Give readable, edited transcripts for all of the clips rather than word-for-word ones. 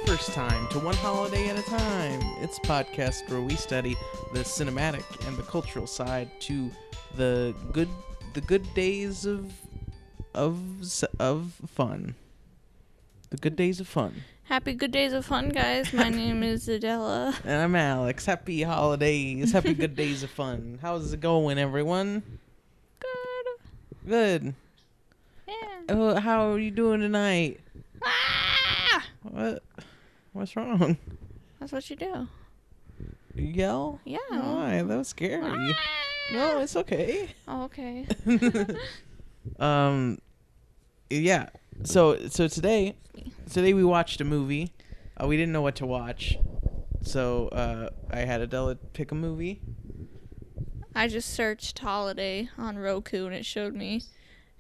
first time to One Holiday at a Time. It's a podcast where we study the cinematic and the cultural side to the good days of fun. The good days of fun. Happy good days of fun, guys. My name is Adela. And I'm Alex. Happy holidays. Happy good days of fun. How's it going, everyone? Good. Yeah. How are you doing tonight? Ah! What? What's wrong? That's what you do. You yell? Yeah. Why? That was scary. Ah! No, it's okay. Oh, okay. Yeah. So today we watched a movie. We didn't know what to watch, so I had Adela pick a movie. I just searched holiday on Roku and it showed me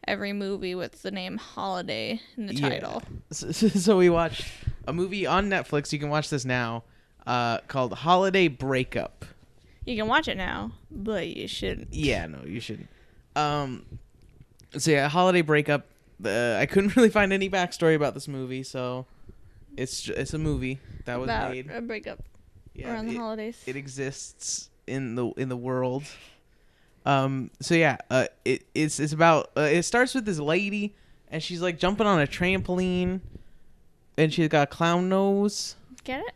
every movie with the name holiday in the title. So we watched a movie on Netflix. You can watch this now. Called Holiday Breakup. You can watch it now, but you shouldn't. Yeah, no, you shouldn't. So yeah, Holiday Breakup. I couldn't really find any backstory about this movie, so it's a movie that was About made. a breakup Yeah, around the holidays. It exists in the world. So yeah, it's about it starts with this lady and she's like jumping on a trampoline and she's got a clown nose. Get it?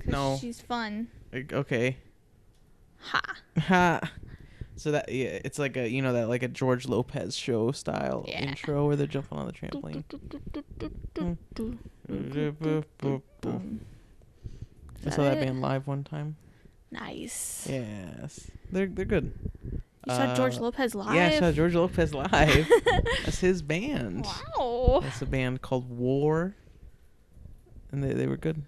'Cause No. she's fun. Okay. Ha. Ha. So that it's like a George Lopez show style intro where they're jumping on the trampoline. I saw that band live one time. Nice. Yes, they're good. You saw George Lopez live? Yeah, I saw George Lopez live. That's his band. Wow. That's a band called War, and they were good.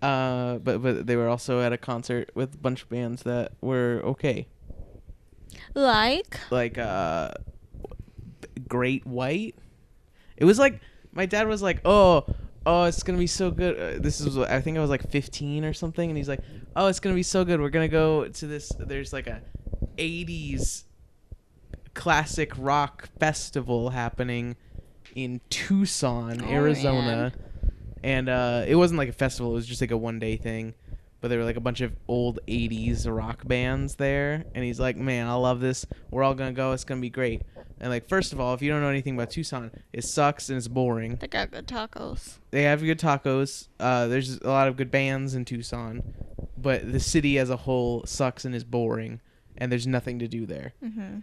But they were also at a concert with a bunch of bands that were okay. Like Great White. It was like my dad was like, oh, it's gonna be so good. This is I think I was like 15 or something, and he's like, oh, it's gonna be so good. We're gonna go to this. There's like a 80s classic rock festival happening in Tucson, Arizona. Man. And it wasn't like a festival. It was just like a one-day thing. But there were like a bunch of old 80s rock bands there. And he's like, man, I love this. We're all going to go. It's going to be great. And like, first of all, if you don't know anything about Tucson, it sucks and it's boring. They got good tacos. They have good tacos. There's a lot of good bands in Tucson. But the city as a whole sucks and is boring. And there's nothing to do there. Mm-hmm.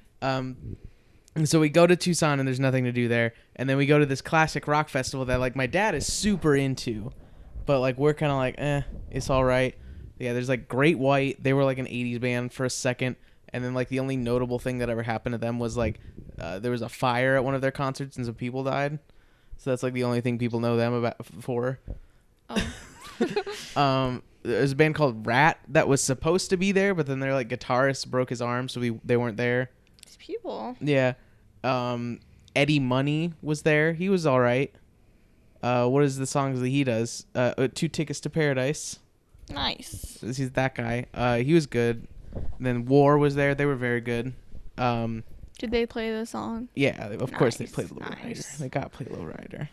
And so we go to Tucson and there's nothing to do there. And then we go to this classic rock festival that like my dad is super into. But like we're kind of like, it's all right. Yeah, there's like Great White. They were like an 80s band for a second. And then like the only notable thing that ever happened to them was like there was a fire at one of their concerts and some people died. So that's like the only thing people know them about for. Oh. There's a band called Rat that was supposed to be there, but then their like guitarist broke his arm, so they weren't there. These people. Yeah. Eddie Money was there. He was all right. What is the songs that he does? 2 Tickets to Paradise. Nice. He's that guy. He was good. And then War was there. They were very good. Did they play the song? Yeah, of course they played Nice. Lowrider. They got to play Lowrider.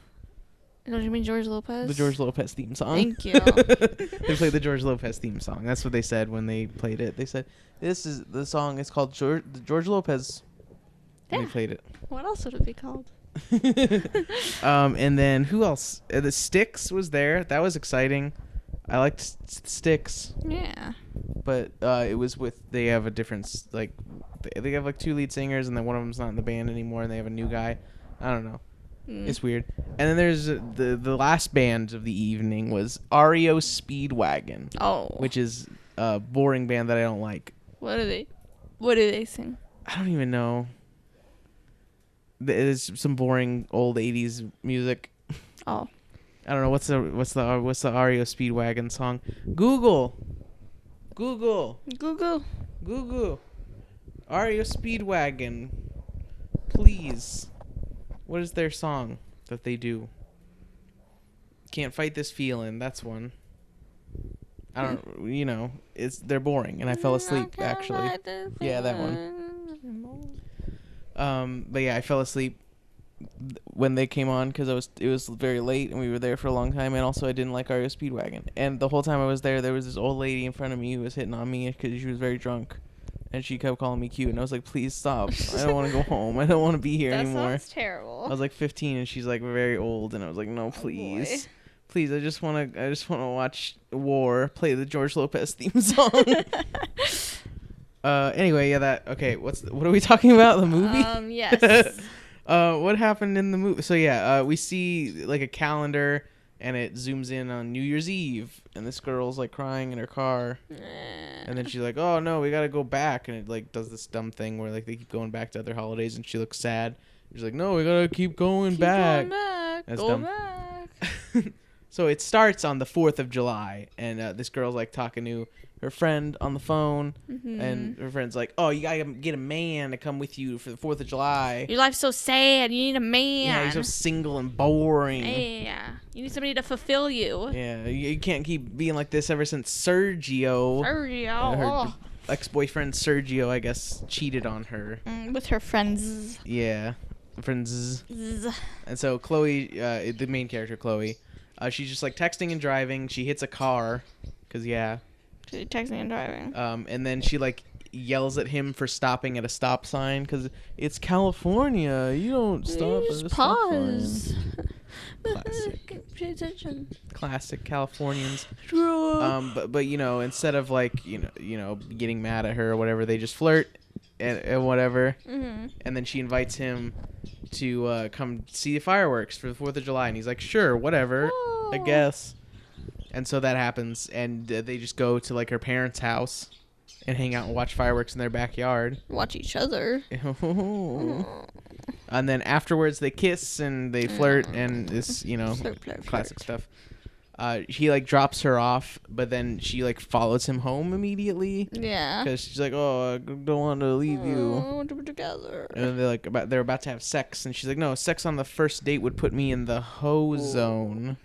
Don't you mean George Lopez? The George Lopez theme song. Thank you. They played the George Lopez theme song. That's what they said when they played it. They said, this is the song. It's called George Lopez. And they played it. What else would it be called? And then who else? The Styx was there. That was exciting. I liked Styx. Yeah. But it was with, they have a different, like, they have like 2 lead singers and then one of them's not in the band anymore and they have a new guy. I don't know. It's weird. And then there's the last band of the evening was REO Speedwagon. Oh. Which is a boring band that I don't like. What do they sing? I don't even know. There's some boring old 80s music. Oh. I don't know what's the REO Speedwagon song. Google. REO Speedwagon. Please. What is their song that they do? Can't Fight This Feeling. That's one. I don't. They're boring, and I fell asleep actually. Yeah, that one. But yeah, I fell asleep when they came on because it was very late and we were there for a long time, and also I didn't like REO Speedwagon. And the whole time I was there was this old lady in front of me who was hitting on me because she was very drunk, and she kept calling me cute, and I was like, please stop. I don't want to go home. I don't want to be here anymore. That sounds terrible. I was like 15 and she's like very old, and I was like, no, please. Please, I just want to watch War, play the George Lopez theme song. Anyway, yeah, okay, what are we talking about? The movie? Yes. What happened in the movie? So yeah, we see like a calendar, and it zooms in on New Year's Eve, and this girl's like crying in her car, and then she's like, oh no, we gotta go back, and it like does this dumb thing where like they keep going back to other holidays, and she looks sad. She's like, no, we gotta keep going back. That's go dumb. back. So it starts on the 4th of July, and this girl's like talking to her friend on the phone, and her friend's like, oh, you gotta get a man to come with you for the 4th of July. Your life's so sad. You need a man. Yeah, you're so single and boring. Yeah, you need somebody to fulfill you. Yeah, you can't keep being like this ever since Sergio. Her ex-boyfriend Sergio, I guess, cheated on her. With her friends. Yeah, friends. And so Chloe, the main character, Chloe, she's just like texting and driving. She hits a car, because She's texting and driving. And then she like yells at him for stopping at a stop sign because it's California. You don't stop at a stop sign. Classic. Pay attention. Classic Californians. But you know, instead of like you know getting mad at her or whatever, they just flirt and whatever. And then she invites him to come see the fireworks for the 4th of July, and he's like, sure, whatever, I guess. And so that happens, and they just go to like her parents' house and hang out and watch fireworks in their backyard. Watch each other. And then afterwards they kiss and they flirt, and this, classic stuff. He like drops her off, but then she like follows him home immediately. Yeah. Because she's like, oh, I don't want to leave you. I want to be together. And they're about to have sex, and she's like, no, sex on the first date would put me in the hoe zone.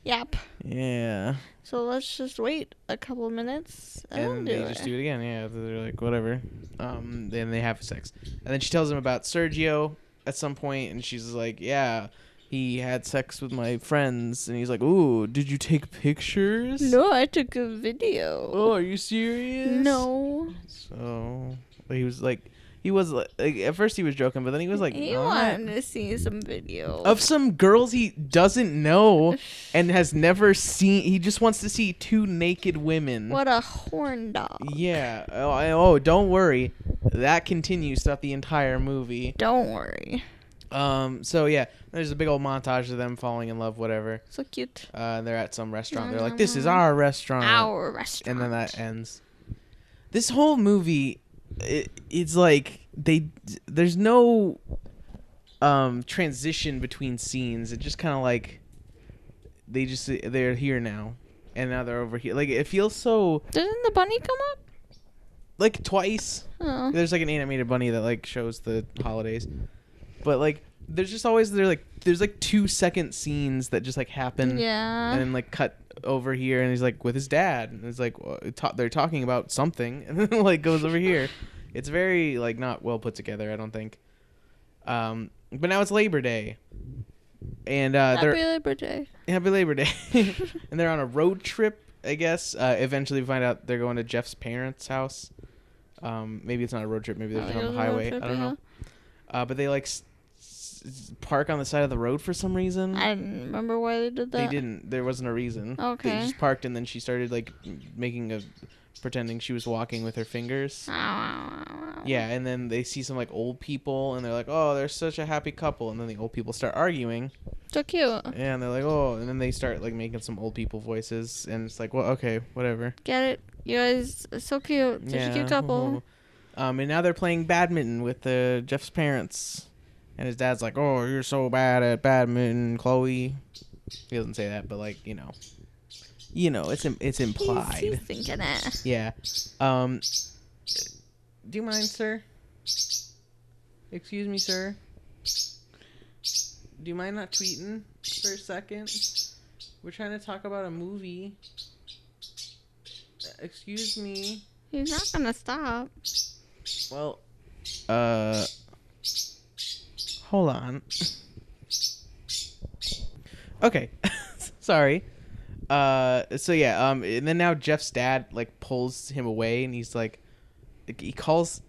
Yep. Yeah. So let's just wait a couple minutes and they just do it again. Yeah, they're like, whatever. Then they have sex, and then she tells him about Sergio at some point, and she's like, yeah, he had sex with my friends, and he's like, ooh, did you take pictures? No, I took a video. Oh, are you serious? No. So he was like, at first he was joking, but then he was like, he wanted to see some video of some girls he doesn't know and has never seen. He just wants to see 2 naked women. What a horn dog. Yeah. Oh, don't worry. That continues throughout the entire movie. Don't worry. So yeah, there's a big old montage of them falling in love, whatever. So cute. They're at some restaurant. They're like, this is our restaurant. Our restaurant. And then that ends. This whole movie, it's like there's no transition between scenes. It just kind of like they're here now, and now they're over here. Like it feels so. Doesn't the bunny come up? Like twice. Oh. There's like an animated bunny that like shows the holidays, but like there's just always there's like 2-second scenes that just like happen. Yeah. And then like cut over here, and he's like with his dad, and it's like they're talking about something, and then like goes over here. It's very like not well put together, I don't think. But now it's Labor Day, and Happy Labor Day. Happy Labor Day, and they're on a road trip, I guess. Eventually, we find out they're going to Jeff's parents' house. Maybe it's not a road trip. Maybe they're just on the highway. I don't know. But they like park on the side of the road for some reason. I didn't remember why they did that. They didn't. There wasn't a reason. Okay. They just parked, and then she started like pretending she was walking with her fingers. Yeah, and then they see some like old people, and they're like, oh, they're such a happy couple, and then the old people start arguing. So cute. Yeah, and they're like, oh, and then they start like making some old people voices, and it's like, well, okay, whatever. Get it? You guys are so cute. Such a cute couple. And now they're playing badminton with Jeff's parents, and his dad's like, oh, you're so bad at badminton, Chloe. He doesn't say that, but like, it's implied. He's thinking it. Yeah. Do you mind, sir? Excuse me, sir. Do you mind not tweeting for a second? We're trying to talk about a movie. Excuse me. He's not gonna stop. Well, Hold on. Okay. Sorry. So yeah, and then now Jeff's dad like pulls him away, and he's like, he calls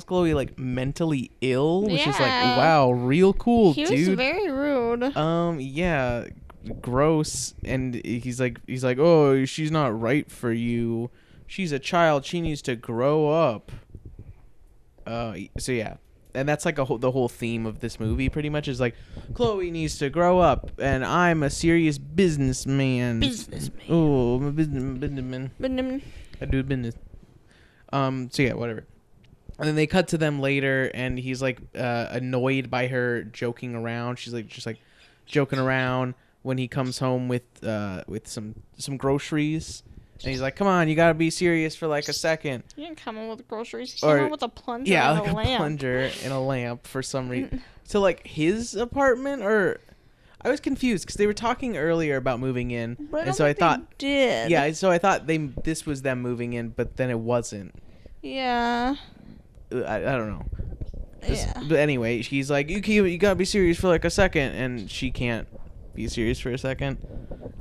Chloe like mentally ill, which is like, Yeah. wow, real cool, He dude. was very rude. Yeah, gross. And he's like, oh, she's not right for you. She's a child. She needs to grow up. So yeah. And that's like the whole theme of this movie pretty much is like, Chloe needs to grow up, and I'm a serious businessman. Oh, I'm a businessman. I do business. So yeah, whatever. And then they cut to them later, and he's like annoyed by her joking around. She's like just like joking around when he comes home with some groceries. And he's like, come on, you gotta be serious for like a second. You didn't come in with groceries. You came in with a plunger and like a lamp. Plunger and a lamp for some reason. So like his apartment, or I was confused because they were talking earlier about moving in, But and so I thought, did. yeah, so I thought this was them moving in, but then it wasn't. Yeah. I don't know. Yeah. But anyway, she's like, you gotta be serious for like a second, and she can't be serious for a second.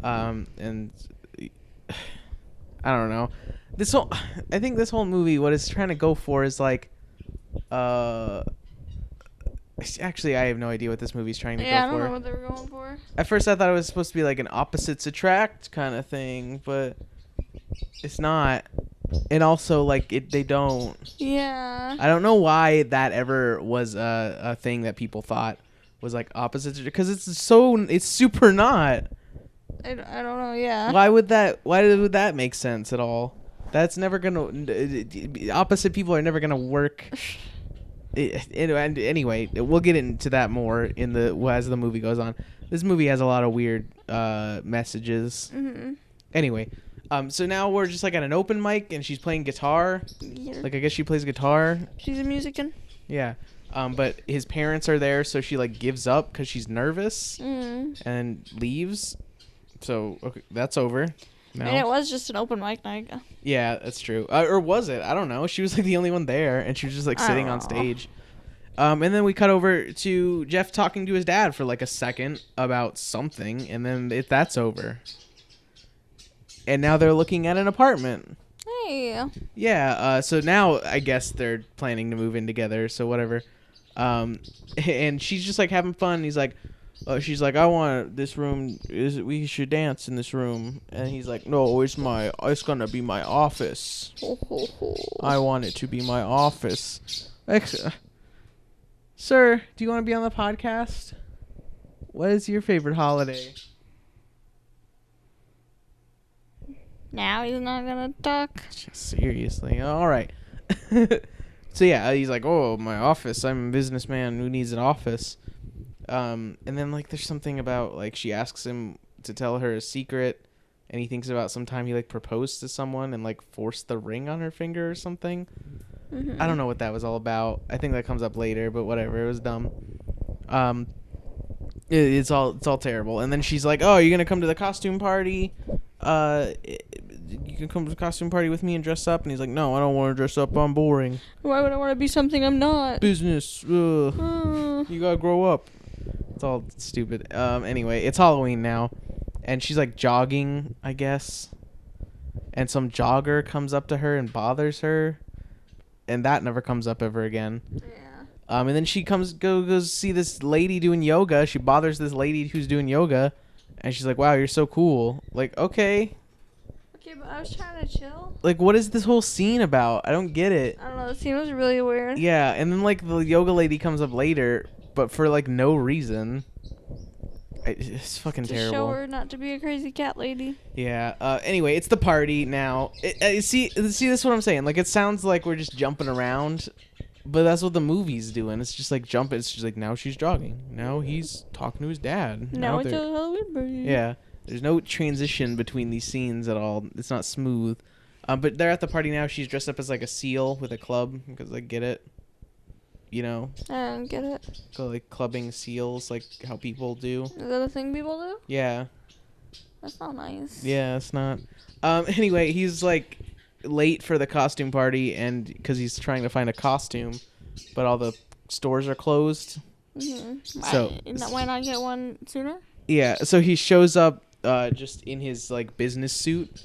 And I don't know. I think this whole movie, what it's trying to go for is like, actually, I have no idea what this movie's trying to go for. Yeah, I don't know what they were going for. At first, I thought it was supposed to be like an opposites attract kind of thing, but it's not. And also, like, they don't. Yeah. I don't know why that ever was a thing that people thought was like opposites, because it's super not. I don't know. Yeah. Why would that make sense at all? That's never gonna. Opposite people are never gonna work. And anyway, we'll get into that more as the movie goes on. This movie has a lot of weird messages. Mm-hmm. Anyway, so now we're just like at an open mic, and she's playing guitar. Yeah. Like, I guess she plays guitar. She's a musician. Yeah. But his parents are there, so she like gives up because she's nervous and leaves. So okay, that's over. No. And it was just an open mic night. Yeah, that's true. Or was it? I don't know. She was like the only one there, and she was just like sitting on stage. And then we cut over to Jeff talking to his dad for like a second about something, and then that's over. And now they're looking at an apartment. Hey. Yeah. So now I guess they're planning to move in together. So whatever. And she's just like having fun. He's like, she's like, I want this room. We should dance in this room. And he's like, no, it's gonna be my office. I want it to be my office. Sir, do you want to be on the podcast? What is your favorite holiday? Now he's not gonna talk. Seriously, all right. So yeah, he's like, oh, my office. I'm a businessman who needs an office. And then like there's something about like she asks him to tell her a secret, and he thinks about sometime he like proposed to someone and like forced the ring on her finger or something. Mm-hmm. I don't know what that was all about. I think that comes up later, but whatever. It was dumb. It's all terrible. And then she's like, oh, you're gonna come to the costume party? You can come to the costume party with me and dress up. And he's like, no, I don't want to dress up. I'm boring. Why would I want to be something I'm not? Business. You gotta grow up. It's all stupid. Anyway, it's Halloween now, and she's like jogging, I guess, and some jogger comes up to her and bothers her, and that never comes up ever again. Yeah. And then she goes see this lady doing yoga. She bothers this lady who's doing yoga, and she's like, wow, you're so cool. Like, okay. Okay, but I was trying to chill. Like, what is this whole scene about? I don't get it. I don't know. The scene was really weird. Yeah, and then like the yoga lady comes up later, but for like no reason. It's fucking terrible. To show her not to be a crazy cat lady. Yeah. Anyway, it's the party now. See, this is what I'm saying. Like, it sounds like we're just jumping around, but that's what the movie's doing. It's just like jumping. It's just like, now she's jogging. Now he's talking to his dad. Now it's a Halloween party. Yeah. There's no transition between these scenes at all. It's not smooth. But they're at the party now. She's dressed up as like a seal with a club because I get it. You know? I don't get it. So, like clubbing seals, like how people do. Is that a thing people do? Yeah. That's not nice. Yeah, it's not. Anyway, he's like late for the costume party, and because he's trying to find a costume, but all the stores are closed. So why not get one sooner? yeah, so he shows up just in his like business suit,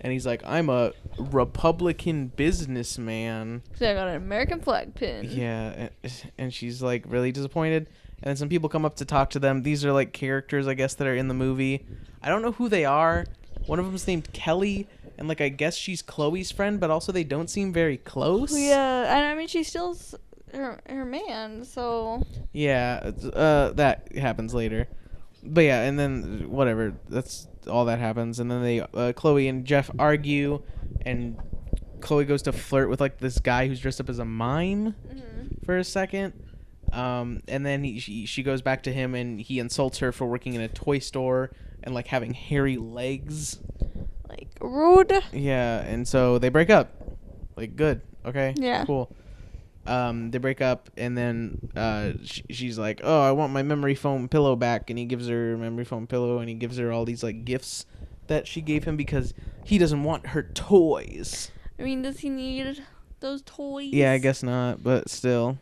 and he's like, I'm a Republican businessman. So I got an American flag pin. Yeah, and she's like really disappointed. And then some people come up to talk to them. These are like characters, I guess, that are in the movie. I don't know who they are. One of them's named Kelly, and like I guess she's Chloe's friend, but also they don't seem very close. Yeah, and I mean she steals her man, so Yeah, that happens later. But yeah, and then whatever, that's all that happens. And then they Chloe and Jeff argue, and Chloe goes to flirt with like this guy who's dressed up as a mime for a second. And then she goes back to him, and he insults her for working in a toy store and like having hairy legs. like rude. Yeah, and so they break up. Like, good. Okay. Yeah. Cool. They break up, and then she's like, "Oh, I want my memory foam pillow back," and he gives her a memory foam pillow, and he gives her all these like gifts that she gave him because he doesn't want her toys. I mean, does he need those toys? Yeah, I guess not, but still,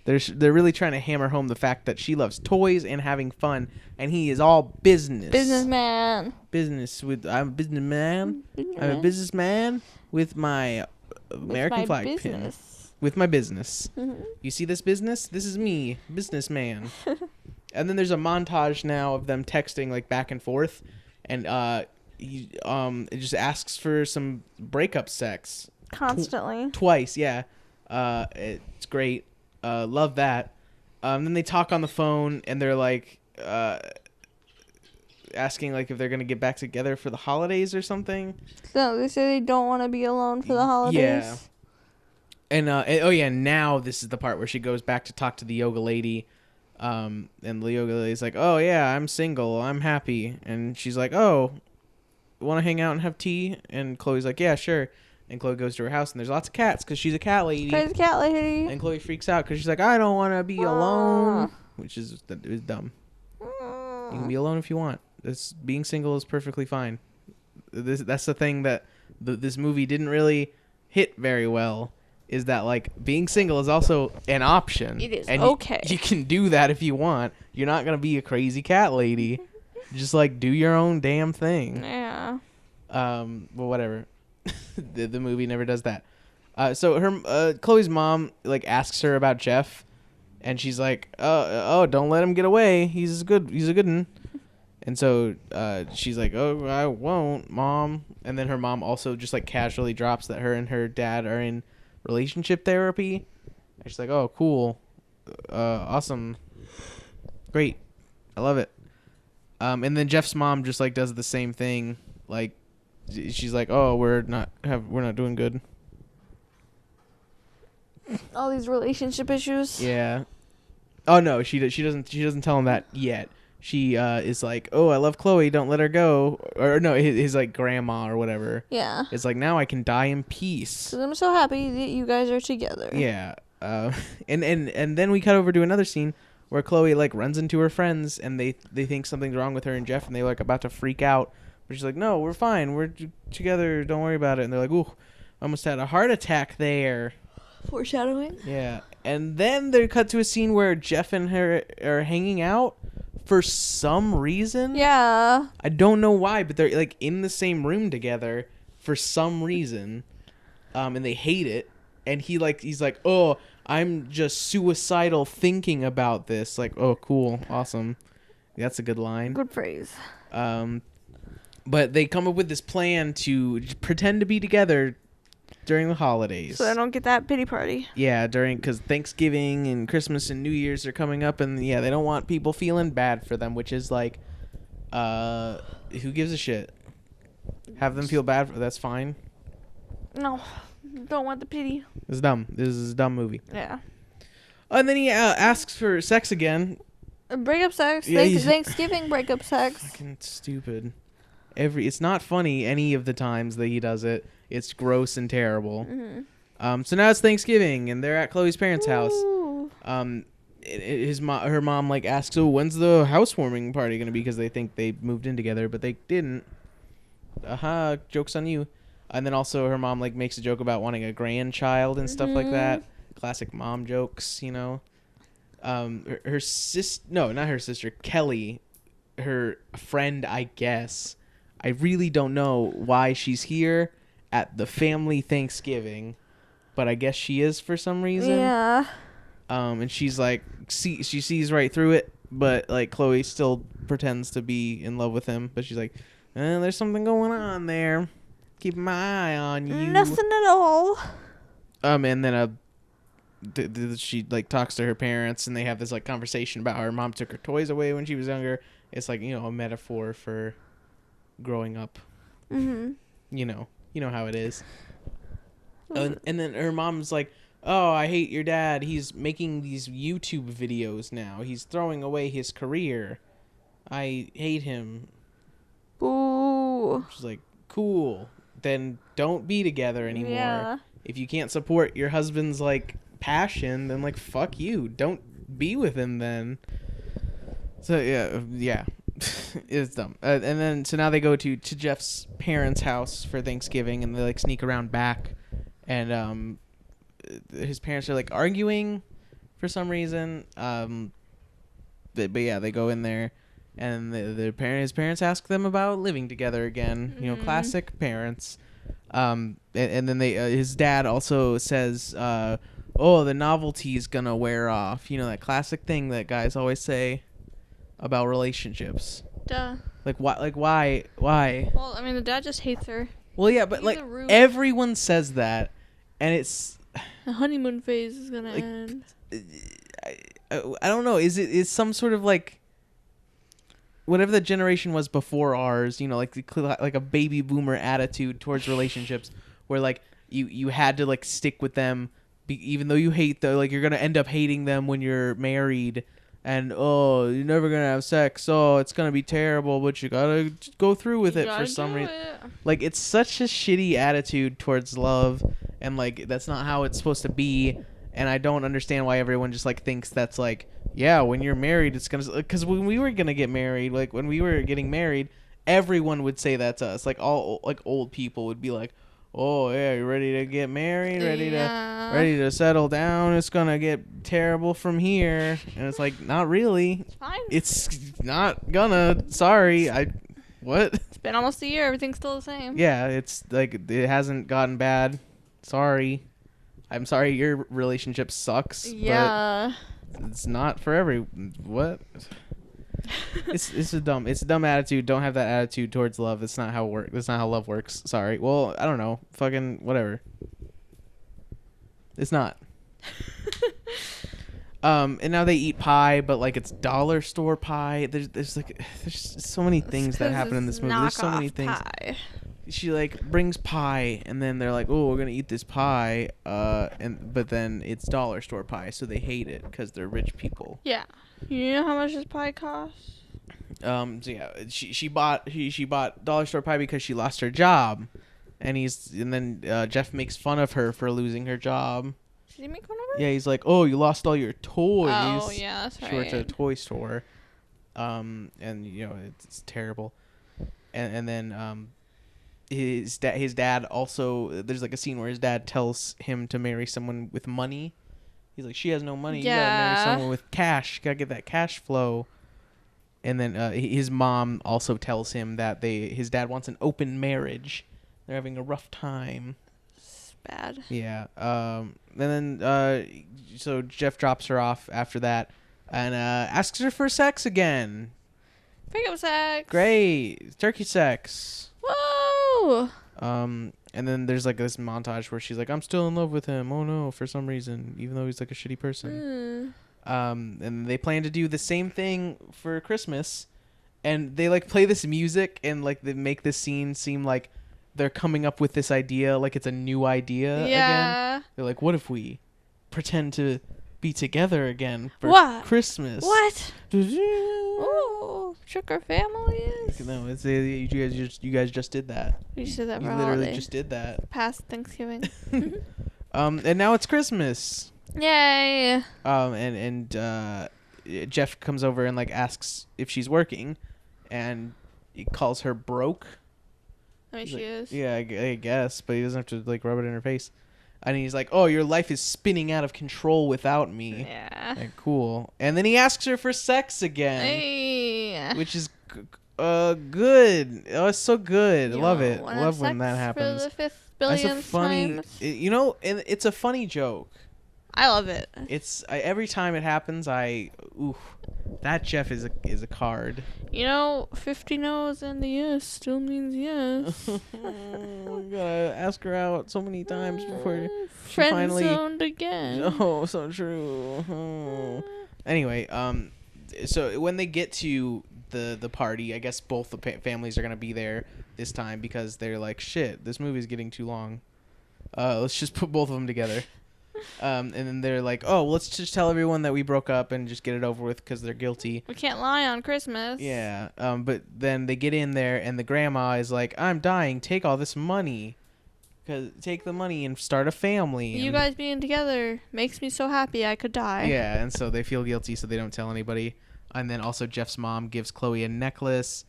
they're really trying to hammer home the fact that she loves toys and having fun, and he is all business. Businessman. I'm a businessman. I'm a businessman with my American flag pin. With my business. You see this business? This is me, businessman. And then there's a montage now of them texting like back and forth, and it just asks for some breakup sex Constantly. twice. Yeah, it's great. Love that. Then they talk on the phone, and they're like asking like if they're gonna get back together for the holidays or something. So they say they don't want to be alone for the holidays. Yeah. And oh yeah, now this is the part where she goes back to talk to the yoga lady, and the yoga lady's like, "Oh yeah, I'm single, I'm happy," and she's like, "Oh, want to hang out and have tea?" And Chloe's like, "Yeah, sure." And Chloe goes to her house, and there's lots of cats because she's a cat lady. Crazy cat lady. And Chloe freaks out because she's like, "I don't want to be alone," which is dumb. You can be alone if you want. Being single is perfectly fine. That's the thing that this movie didn't really hit very well. Is that like being single is also an option. It is, and okay. You can do that if you want. You're not gonna be a crazy cat lady. Just like do your own damn thing. Yeah. Well, whatever. the movie never does that. So her Chloe's mom like asks her about Jeff, and she's like, "Oh, don't let him get away. He's a good one." And so she's like, "Oh, I won't, Mom." And then her mom also just like casually drops that her and her dad are in relationship therapy. And she's like, "Oh, cool, awesome, great, I love it." And then Jeff's mom just like does the same thing. Like, she's like, "Oh, we're not doing good." All these relationship issues. Yeah. Oh no, she doesn't tell him that yet. She is like, "Oh, I love Chloe. Don't let her go." Or no, his like grandma or whatever. Yeah. It's like, "Now I can die in peace." Because I'm so happy that you guys are together. Yeah. And then we cut over to another scene where Chloe like runs into her friends, and they think something's wrong with her and Jeff, and they're like about to freak out. But she's like, "No, we're fine. We're together. Don't worry about it." And they're like, "Ooh, almost had a heart attack there." Foreshadowing. Yeah. And then they cut to a scene where Jeff and her are hanging out for some reason. Yeah. I don't know why, but they're like in the same room together for some reason. And they hate it. And he's like, "Oh, I'm just suicidal thinking about this." Like, "Oh, cool. Awesome." That's a good line. Good phrase. But they come up with this plan to pretend to be together during the holidays. So I don't get that pity party. Yeah, because Thanksgiving and Christmas and New Year's are coming up, and yeah, they don't want people feeling bad for them, which is like, who gives a shit? Have them feel bad that's fine. No, don't want the pity. It's dumb. This is a dumb movie. Yeah. And then he asks for sex again. Breakup sex. Yeah, Thanksgiving breakup sex. Fucking stupid. It's not funny any of the times that he does it. It's gross and terrible. Mm-hmm. So now it's Thanksgiving, and they're at Chloe's parents' house. Her mom like asks, "Oh, when's the housewarming party gonna be?" Because they think they moved in together, but they didn't. Joke's on you. And then also her mom like makes a joke about wanting a grandchild and stuff like that. Classic mom jokes, you know. her sis, no, not her sister, Kelly, her friend, I guess. I really don't know why she's here at the family Thanksgiving, but I guess she is for some reason. Yeah. And she's like, she sees right through it, but like Chloe still pretends to be in love with him, but she's like, there's something going on there. Keep my eye on you. Nothing at all. And then she like talks to her parents, and they have this like conversation about how her mom took her toys away when she was younger. It's like, a metaphor for growing up. Mm-hmm. You know how it is. And then her mom's like, oh, I hate your dad. He's making these YouTube videos now. He's throwing away his career. I hate him. Ooh. She's like, cool. Then don't be together anymore. Yeah. If you can't support your husband's like passion, then like fuck you. Don't be with him then. So yeah. It's dumb. And then so now they go to Jeff's parents' house for Thanksgiving, and they like sneak around back, and his parents are like arguing for some reason. But yeah, they go in there, and his parents ask them about living together again. Mm-hmm. Classic parents. And then his dad also says, "Oh, the novelty's gonna wear off." That classic thing that guys always say about relationships. Duh. Like why? Why? Well, I mean, the dad just hates her. Well, yeah, but like everyone says that, and it's the honeymoon phase is gonna like, end. I don't know. Is some sort of like whatever the generation was before ours? Like a baby boomer attitude towards relationships, where like you had to like stick with them, even though you hate like you're gonna end up hating them when you're married. And, you're never going to have sex. Oh, it's going to be terrible, but you got to go through with it for some reason. Like, it's such a shitty attitude towards love. And, like, that's not how it's supposed to be. And I don't understand why everyone just, like, thinks that's, like, yeah, when you're married, it's going to... Because when we were going to get married, like, when we were getting married, everyone would say that to us. Like, all, like, old people would be like, oh, yeah, you ready to get married? Ready to settle down? It's going to get terrible from here. And it's like, not really. It's fine. It's not gonna. Sorry. What? It's been almost a year. Everything's still the same. Yeah, it's like, it hasn't gotten bad. Sorry. I'm sorry your relationship sucks. Yeah. But it's not for what? It's a dumb attitude. Don't have that attitude towards love. That's not how love works. Sorry. Well, I don't know. Fucking whatever. It's not. And now they eat pie, but like it's dollar store pie. There's so many things that happen in this movie. There's so many things. Pie. She like brings pie, and then they're like, "Oh, we're gonna eat this pie," but then it's dollar store pie, so they hate it because they're rich people. Yeah. You know how much this pie costs? So yeah, she bought dollar store pie because she lost her job, and then Jeff makes fun of her for losing her job. Did he make fun of her? Yeah, he's like, "Oh, you lost all your toys." Oh yeah, that's right. She worked at a toy store, and it's terrible, and then his dad also, there's like a scene where his dad tells him to marry someone with money. He's like, she has no money. Yeah. You gotta marry someone with cash. You gotta get that cash flow. And then his mom also tells him that his dad wants an open marriage. They're having a rough time. It's bad. Yeah. And then so Jeff drops her off after that and asks her for sex again. Breakup sex. Great. Turkey sex. Whoa. And then there's like this montage where she's like, I'm still in love with him. Oh no, for some reason, even though he's like a shitty person. And they plan to do the same thing for Christmas, and they like play this music and like they make this scene seem like they're coming up with this idea, like it's a new idea again. They're like, what if we pretend to be together again for Christmas? What? Oh, shook our families. No, it's you guys just did that. You just did that for You literally just did that. Past Thanksgiving. And now it's Christmas. Yay. And Jeff comes over and like asks if she's working, and he calls her broke. I mean, she is. Yeah, I guess, but he doesn't have to like rub it in her face. And he's like, "Oh, your life is spinning out of control without me." Yeah. Like, cool. And then he asks her for sex again, Hey. which is good. Oh, it's so good. I love it. Wanna Love have when that sex happens. For the 5th That's a billionth funny, times? and it's a funny joke. I love it. Every time it happens, that Jeff is a card. 50 no's and the yes still means yes. We gotta ask her out so many times before she Friend finally. zoned again. Oh, so true. Oh. Anyway, so when they get to the party, I guess both the families are gonna be there this time because they're like, shit, this movie's getting too long. Let's just put both of them together. And then they're like, oh, well, let's just tell everyone that we broke up and just get it over with because they're guilty. We can't lie on Christmas. Yeah. But then they get in there and the grandma is like, I'm dying. Take all this money. Take the money and start a family. You guys being together makes me so happy I could die. Yeah, and so they feel guilty, so they don't tell anybody. And then also Jeff's mom gives Chloe a necklace.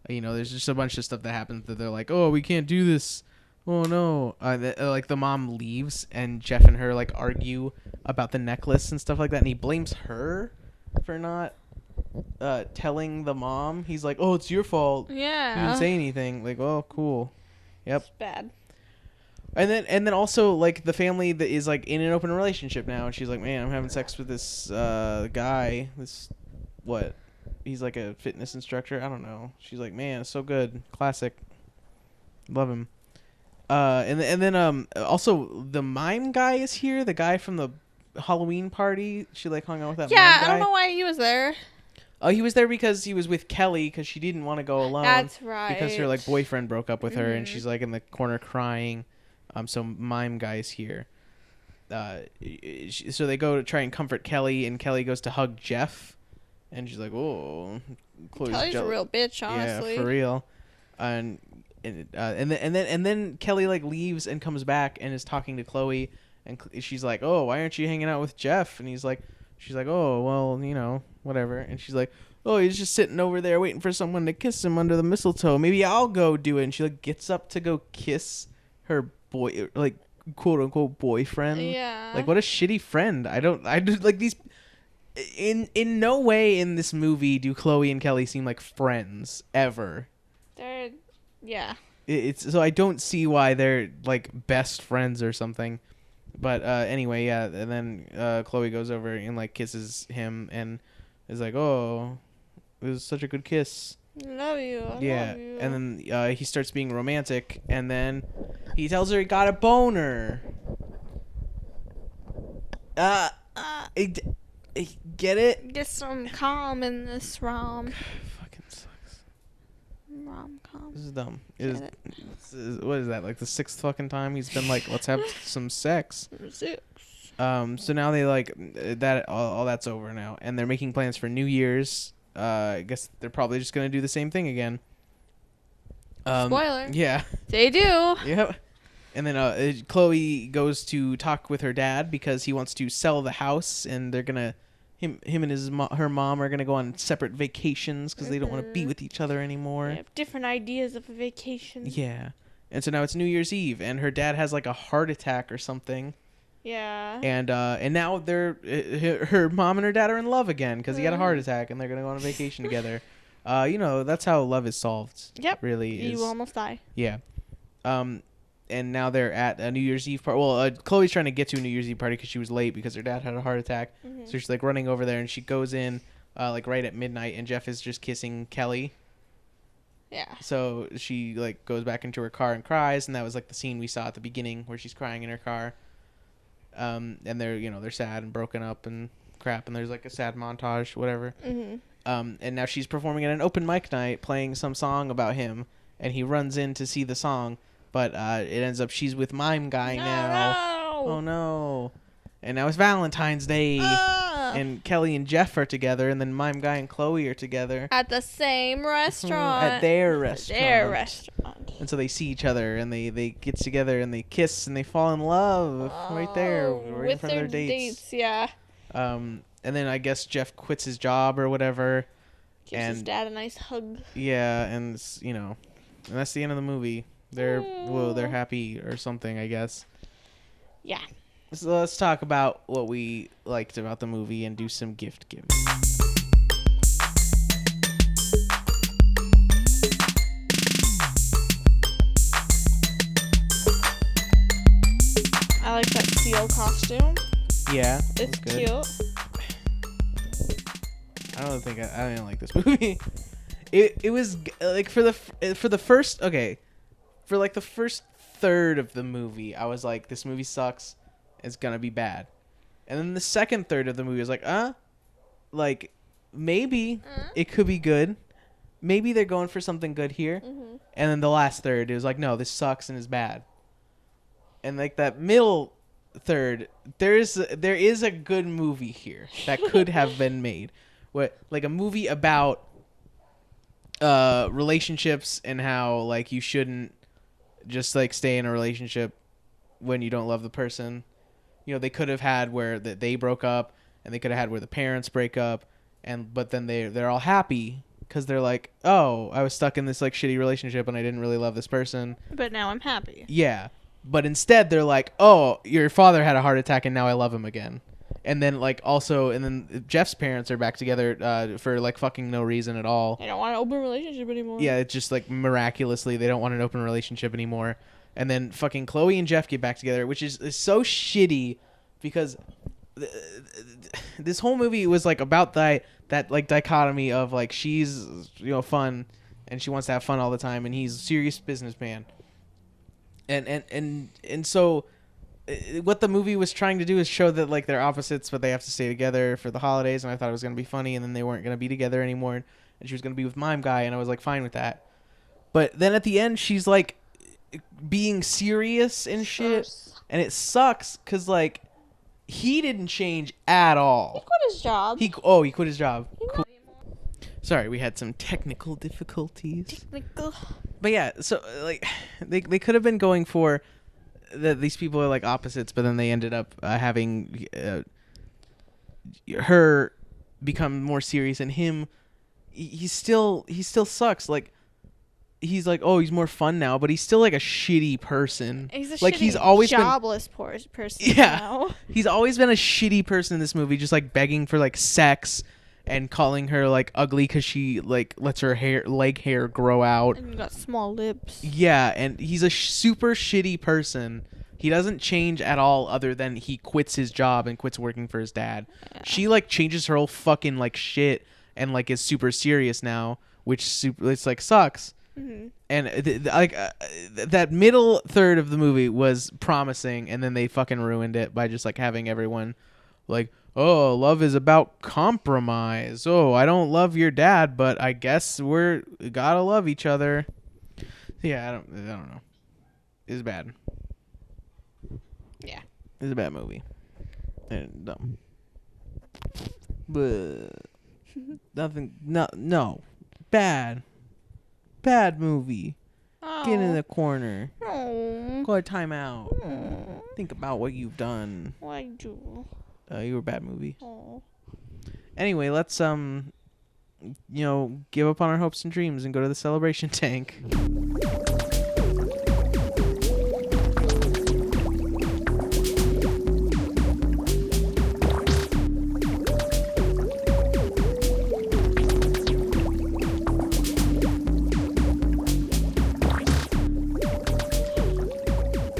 There's just a bunch of stuff that happens that they're like, oh, we can't do this. Oh, no. Like, the mom leaves, and Jeff and her, like, argue about the necklace and stuff like that. And he blames her for not telling the mom. He's like, oh, it's your fault. Yeah. You didn't say anything. Like, oh, cool. Yep. It's bad. And then also, like, the family that is, like, in an open relationship now. And she's like, man, I'm having sex with this guy. He's, like, a fitness instructor. I don't know. She's like, man, it's so good. Classic. Love him. And then also, the mime guy is here. The guy from the Halloween party. She, like, hung out with that mime guy. I don't know why he was there. Oh, he was there because he was with Kelly because she didn't want to go alone. That's right. Because her, like, boyfriend broke up with her, and she's, like, in the corner crying. So mime guy's here. So they go to try and comfort Kelly, and Kelly goes to hug Jeff, and she's like, "Oh, Kelly's a real bitch, honestly." Yeah, for real. And then Kelly, like, leaves and comes back and is talking to Chloe, and she's like, "Oh, why aren't you hanging out with Jeff?" And she's like, "Oh, well, whatever." And she's like, "Oh, he's just sitting over there waiting for someone to kiss him under the mistletoe. Maybe I'll go do it." And she, like, gets up to go kiss her boy, like, quote unquote boyfriend. Yeah. Like, what a shitty friend. I just, like, these in no way in this movie do Chloe and Kelly seem like friends ever. Yeah. It's so I don't see why they're, like, best friends or something. But anyway, yeah, and then Chloe goes over and, like, kisses him and is like, "Oh, it was such a good kiss." Love you. I love you. And then he starts being romantic, and then he tells her he got a boner. Get it? Get some calm in this rom. Fucking sucks. Rom-com. This is dumb. What is that? Like the 6th fucking time he's been like, let's have some sex. So now they, like, that all that's over now, and they're making plans for New Year's. I guess they're probably just gonna do the same thing again. Spoiler. Yeah. They do. Yep. And then Chloe goes to talk with her dad because he wants to sell the house, and they're gonna him and her mom are gonna go on separate vacations because they don't want to be with each other anymore. They have different ideas of a vacation. Yeah. And so now it's New Year's Eve, and her dad has, like, a heart attack or something. Yeah. And now her mom and her dad are in love again because he had a heart attack, and they're gonna go on a vacation together. That's how love is solved. Yep. Really is. You almost die. Yeah. And now they're at a New Year's Eve party. Well, Chloe's trying to get to a New Year's Eve party because she was late because her dad had a heart attack. Mm-hmm. So she's, like, running over there, and she goes in like right at midnight, and Jeff is just kissing Kelly. Yeah. So she, like, goes back into her car and cries, and that was, like, the scene we saw at the beginning where she's crying in her car. And they're sad and broken up and crap, and there's, like, a sad montage, whatever. Mm-hmm. And now she's performing at an open mic night, playing some song about him, and he runs in to see the song, but it ends up she's with Mime Guy now. No! Oh no! And now it's Valentine's Day, and Kelly and Jeff are together, and then Mime Guy and Chloe are together at the same restaurant. At their restaurant. And so they see each other, and they get together, and they kiss, and they fall in love right there, right in front of their dates. Yeah. And then I guess Jeff quits his job or whatever. Gives his dad a nice hug. Yeah, and and that's the end of the movie. They're happy or something, I guess. Yeah. So let's talk about what we liked about the movie and do some gift giving. I like that seal costume. Yeah, It's good. cute. I didn't like this movie. It was like for the first third of the movie, I was like, this movie sucks. It's gonna be bad. And then the second third of the movie was like, like maybe it could be good. Maybe they're going for something good here. Mm-hmm. And then the last third, it was like, no, this sucks and is bad. And like that middle third, there is a good movie here that could have been made. What, like a movie about relationships and how like you shouldn't just like stay in a relationship when you don't love the person. You know, they could have had where they broke up, and they could have had where the parents break up, but then they're all happy because they're like, oh, I was stuck in this like shitty relationship and I didn't really love this person, but now I'm happy. Yeah, but instead they're like, oh, your father had a heart attack and now I love him again. And then like also, and then Jeff's parents are back together for like fucking no reason at all. They don't want an open relationship anymore. Yeah, it's just like miraculously they don't want an open relationship anymore. And then fucking Chloe and Jeff get back together, which is so shitty because this whole movie was like about that like dichotomy of like she's, you know, fun and she wants to have fun all the time, and he's a serious businessman. And so what the movie was trying to do is show that like they're opposites, but they have to stay together for the holidays. And I thought it was gonna be funny, and then they weren't gonna be together anymore, and she was gonna be with Mime Guy, and I was like fine with that. But then at the end, she's like being serious and shit, and it sucks because like he didn't change at all. He quit his job. He quit his job. Cool. Sorry, we had some technical difficulties. But yeah, so like they could have been going for that these people are like opposites, but then they ended up having her become more serious, and him he still sucks. Like he's like, oh, he's more fun now, but he's still like a shitty person. He's a like shitty, he's always jobless person. Yeah, now. He's always been a shitty person in this movie, just like begging for like sex and calling her like ugly because she like lets her leg hair grow out. And you got small lips. Yeah, and he's a super shitty person. He doesn't change at all, other than he quits his job and quits working for his dad. Yeah. She like changes her whole fucking like shit and like is super serious now, which it's like sucks. Mm-hmm. And that middle third of the movie was promising, and then they fucking ruined it by just like having everyone like, oh, love is about compromise. Oh, I don't love your dad, but I guess we gotta love each other. Yeah, I don't know. It's bad. Yeah, it's a bad movie and dumb. But nothing. No, bad. Bad movie. Oh. Get in the corner. Oh. Go to timeout. Oh. Think about what you've done. Why do? You were a bad movie. Oh. Anyway, let's give up on our hopes and dreams and go to the celebration tank.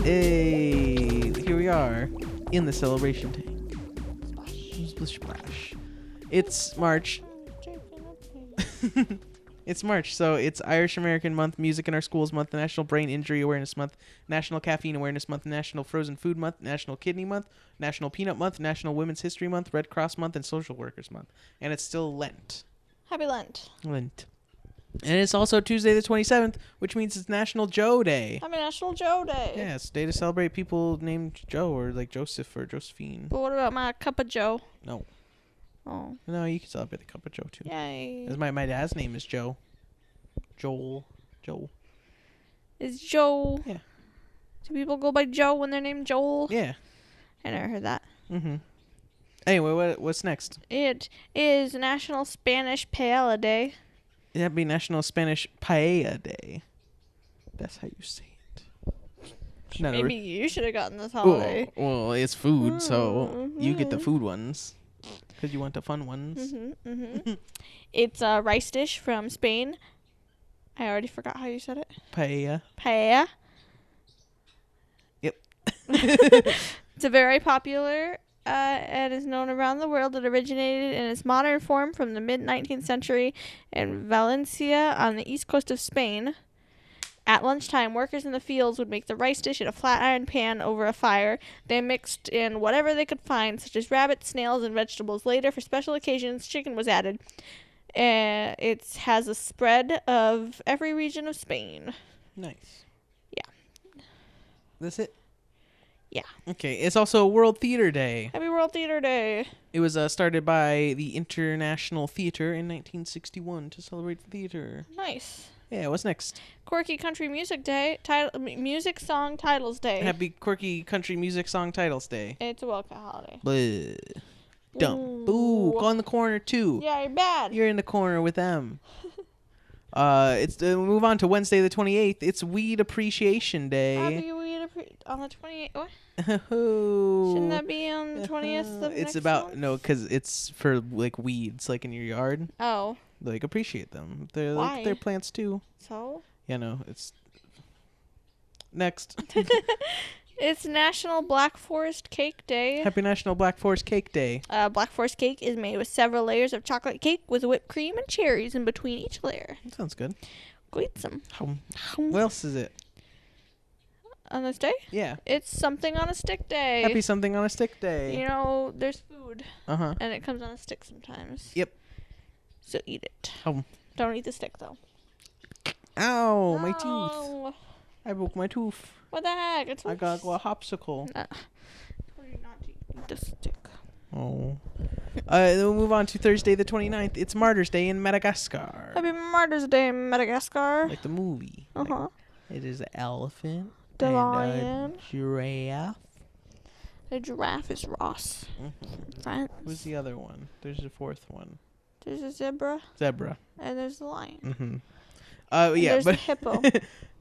Hey, here we are in the celebration tank. Splash. Splash. It's March. It's March, so it's Irish American Month, Music in Our Schools Month, National Brain Injury Awareness Month, National Caffeine Awareness Month, National Frozen Food Month, National Kidney Month, National Peanut Month, National Women's History Month, Red Cross Month, and Social Workers Month. And it's still Lent. Happy Lent. Lent. And it's also Tuesday the 27th, which means it's National Joe Day. Happy National Joe Day. Yeah, it's a day to celebrate people named Joe or like Joseph or Josephine. But what about my Cup of Joe? No. Oh. No, you can celebrate the Cup of Joe too. Yay. My dad's name is Joe. Joel. Is Joe? Yeah. Do people go by Joe when they're named Joel? Yeah. I never heard that. Mm-hmm. Anyway, what's next? It is National Spanish Paella Day. That'd be National Spanish Paella Day. That's how you say it. Not Maybe you should have gotten this holiday. Well, it's food, so you get the food ones. Because you want the fun ones. It's a rice dish from Spain. I already forgot how you said it. Paella. Paella. Yep. It's a very popular and is known around the world. It originated in its modern form from the mid-19th century in Valencia on the east coast of Spain. At lunchtime, workers in the fields would make the rice dish in a flat iron pan over a fire. They mixed in whatever they could find, such as rabbits, snails, and vegetables. Later, for special occasions, chicken was added. It has a spread of every region of Spain. Nice. Yeah. That's it? Yeah. Okay, it's also World Theater Day. Happy World Theater Day. It was started by the International Theater in 1961 to celebrate theater. Nice. Yeah, what's next? Quirky Country Music Day. Music Song Titles Day. Happy Quirky Country Music Song Titles Day. It's a welcome holiday. Blah. Dumb. Boo. Go in the corner, too. Yeah, you're bad. You're in the corner with them. We move on to Wednesday the 28th. It's Weed Appreciation Day. Happy Weed on the 28th. What? Oh. Shouldn't that be on the 20th of It's next about month? no, because it's for like weeds, like in your yard. Oh. Like appreciate them. They're Why? like they're plants too. So? Yeah, no, it's next. It's National Black Forest Cake Day. Happy National Black Forest Cake Day. Black Forest cake is made with several layers of chocolate cake with whipped cream and cherries in between each layer. That sounds good. Go eat some. What else is it? On this day? Yeah. It's Something on a Stick Day. Happy Something on a Stick Day. You know, there's food. Uh-huh. And it comes on a stick sometimes. Yep. So eat it. Oh. Don't eat the stick, though. Ow, my tooth. No. I broke my tooth. What the heck? It's I got a hopsicle. told you not to eat the stick. Oh. Then we'll move on to Thursday the 29th. It's Martyrs Day in Madagascar. Happy Martyrs Day, Madagascar. Like the movie. Uh-huh. It is an elephant. The and lion. a giraffe. The giraffe is Ross. Mm-hmm. France. Who's the other one? There's a fourth one. There's a zebra. Zebra. And there's the lion. Mm-hmm. And Yeah, there's but the hippo.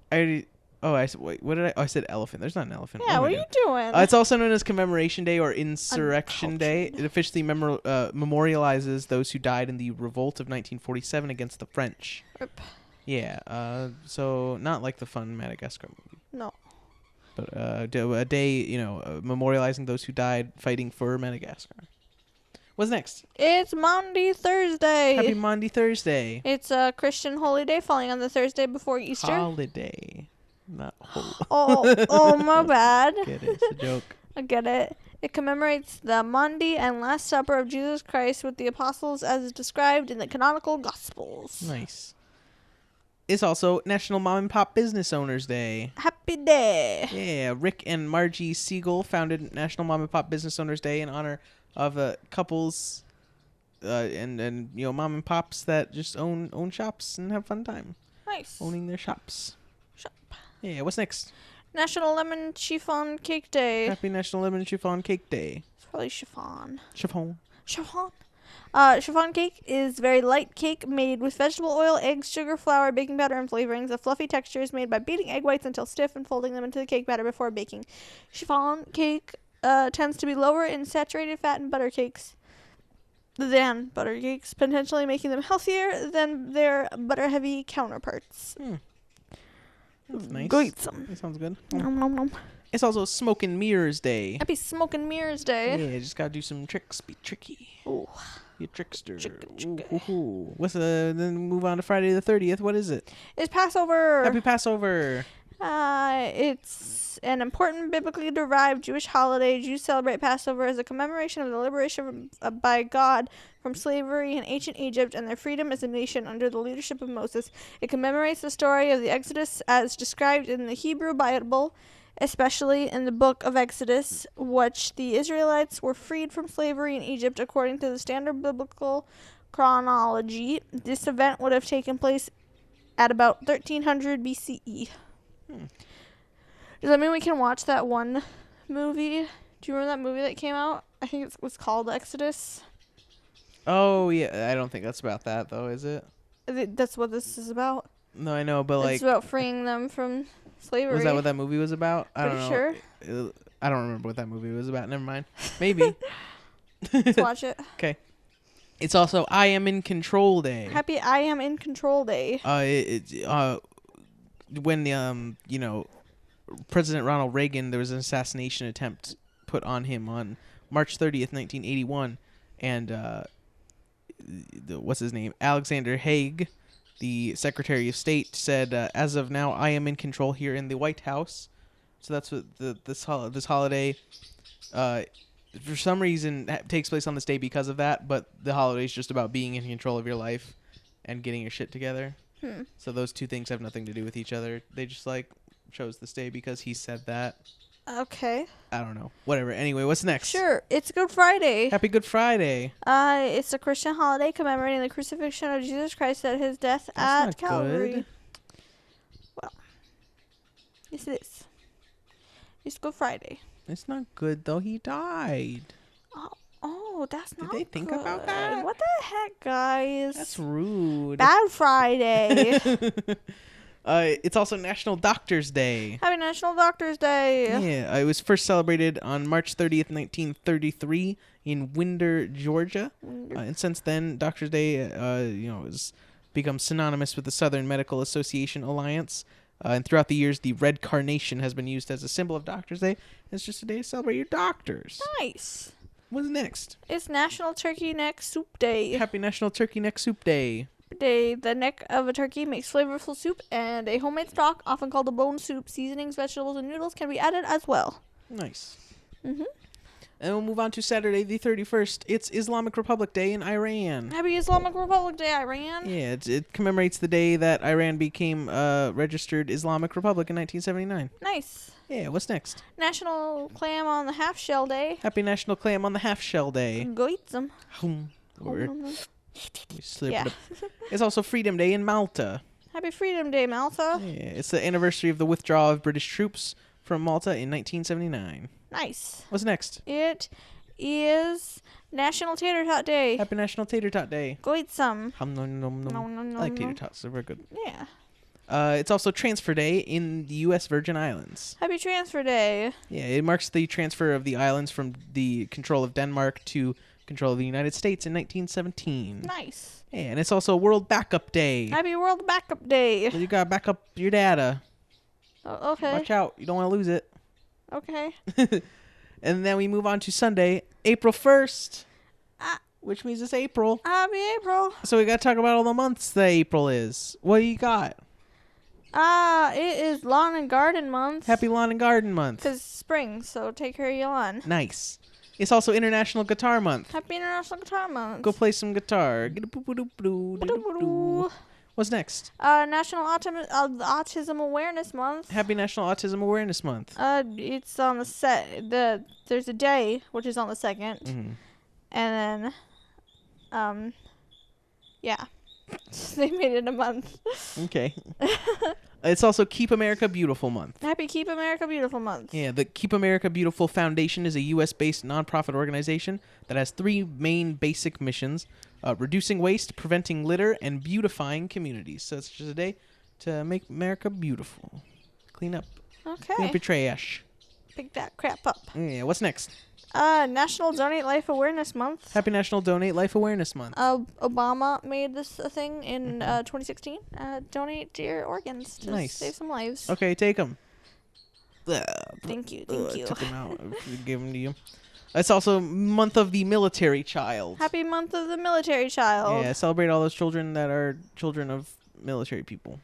I already. Oh, I said. Wait, what did I? Oh, I said elephant. There's not an elephant. Yeah, Oh what my are God. you doing? It's also known as Commemoration Day or Insurrection Day. It officially memorializes those who died in the revolt of 1947 against the French. Rip. Yeah. So not like the fun Madagascar movie. No. But a day, memorializing those who died fighting for Madagascar. What's next? It's Maundy Thursday. Happy Maundy Thursday. It's a Christian holy day falling on the Thursday before Easter. Holiday. Not holy. Oh, my bad. Get it? It's a joke. I get it. It commemorates the Maundy and Last Supper of Jesus Christ with the apostles as is described in the canonical Gospels. Nice. It's also National Mom and Pop Business Owners Day. Happy day. Yeah, Rick and Margie Siegel founded National Mom and Pop Business Owners Day in honor of couples and mom and pops that just own shops and have fun time. Nice. Owning their shops. Shop. Yeah, what's next? National Lemon Chiffon Cake Day. Happy National Lemon Chiffon Cake Day. It's probably chiffon. Chiffon. Chiffon. Chiffon cake is very light cake made with vegetable oil, eggs, sugar, flour, baking powder, and flavorings. The fluffy texture is made by beating egg whites until stiff and folding them into the cake batter before baking. Chiffon cake tends to be lower in saturated fat and butter cakes than butter cakes, potentially making them healthier than their butter-heavy counterparts. That's nice. Go eat some. That sounds good. Nom, nom, nom. It's also Smoke and Mirrors Day. Happy Smoke and Mirrors Day. Yeah, just gotta do some tricks. Be tricky. Ooh. You trickster. Chicka. Ooh. What's then move on to Friday the 30th. What is it? It's Passover. Happy Passover. It's an important biblically derived Jewish holiday. Jews celebrate Passover as a commemoration of the liberation by God from slavery in ancient Egypt and their freedom as a nation under the leadership of Moses. It commemorates the story of the Exodus as described in the Hebrew Bible, especially in the book of Exodus, which the Israelites were freed from slavery in Egypt according to the standard biblical chronology. This event would have taken place at about 1300 BCE. Does that mean we can watch that one movie? Do you remember that movie that came out? I think it was called Exodus. Oh, yeah. I don't think that's about that, though, is it? That's what this is about. No, I know, but It's about freeing them from Slavery. Was that what that movie was about? I don't Pretty know. sure. I don't remember what that movie was about. Never mind. Maybe. Let's watch it. Okay. It's also I Am in Control Day. Happy I Am in Control Day. When President Ronald Reagan, there was an assassination attempt put on him on March 30th, 1981, and what's his name? Alexander Haig, the Secretary of State, said, "As of now, I am in control here in the White House." So that's what this holiday, for some reason, takes place on this day because of that. But the holiday is just about being in control of your life and getting your shit together. So those two things have nothing to do with each other. They just chose this day because he said that. Okay. I don't know. Whatever. Anyway, what's next? Sure. It's Good Friday. Happy Good Friday. It's a Christian holiday commemorating the crucifixion of Jesus Christ at his death at Calvary. Good. Well, yes it is. It's Good Friday. It's not good though. He died. Oh, that's not Did they think good. about that? What the heck, guys? That's rude. Bad Friday. It's also National Doctors Day. Happy National Doctors Day. Yeah, it was first celebrated on March 30th, 1933 in Winder, Georgia. And since then, Doctors Day, has become synonymous with the Southern Medical Association Alliance. And throughout the years, the red carnation has been used as a symbol of Doctors Day. It's just a day to celebrate your doctors. Nice. What's next? It's National Turkey Neck Soup Day. Happy National Turkey Neck Soup Day. The neck of a turkey makes flavorful soup, and a homemade stock, often called a bone soup. Seasonings, vegetables, and noodles can be added as well. Nice. Mm-hmm. And we'll move on to Saturday the 31st. It's Islamic Republic Day in Iran. Happy Islamic Republic Day, Iran. Yeah, it commemorates the day that Iran became a registered Islamic Republic in 1979. Nice. Yeah, what's next? National Clam on the Half Shell Day. Happy National Clam on the Half Shell Day. Go eat some. Yeah. It's also Freedom Day in Malta. Happy Freedom Day, Malta. Yeah, it's the anniversary of the withdrawal of British troops from Malta in 1979. Nice. What's next? It is National Tater Tot Day. Happy National Tater Tot Day. Go eat some. Nom, nom, nom. I like tater tots. They're very good. Yeah. It's also Transfer Day in the U.S. Virgin Islands. Happy Transfer Day. Yeah, it marks the transfer of the islands from the control of Denmark to control of the United States in 1917. Nice. Yeah, and it's also World Backup Day. Happy World Backup Day. You gotta back up your data. Okay. Watch out. You don't want to lose it. Okay. And then we move on to Sunday, April 1st, which means it's April. Happy April. So we got to talk about all the months that April is. What do you got? It is Lawn and Garden Month. Happy Lawn and Garden Month. 'Cause spring, so take care of your lawn. Nice. It's also International Guitar Month. Happy International Guitar Month. Go play some guitar. What's next? National Autism Awareness Month. Happy National Autism Awareness Month. It's on there's a day, which is on the 2nd. Mm-hmm. And then, yeah. They made it a month. Okay. It's also Keep America Beautiful Month. Happy Keep America Beautiful Month. Yeah, the Keep America Beautiful Foundation is a U.S.-based nonprofit organization that has 3 main basic missions: reducing waste, preventing litter, and beautifying communities. So it's just a day to make America beautiful. Clean up. Okay. Clean up your trash. Pick that crap up. Yeah, what's next? National Donate Life Awareness Month. Happy National Donate Life Awareness Month. Obama made this a thing in 2016. Donate your organs to save some lives. Okay, take them. Thank you. I took them out. Give them to you. It's also Month of the Military Child. Happy Month of the Military Child. Yeah, celebrate all those children that are children of military people.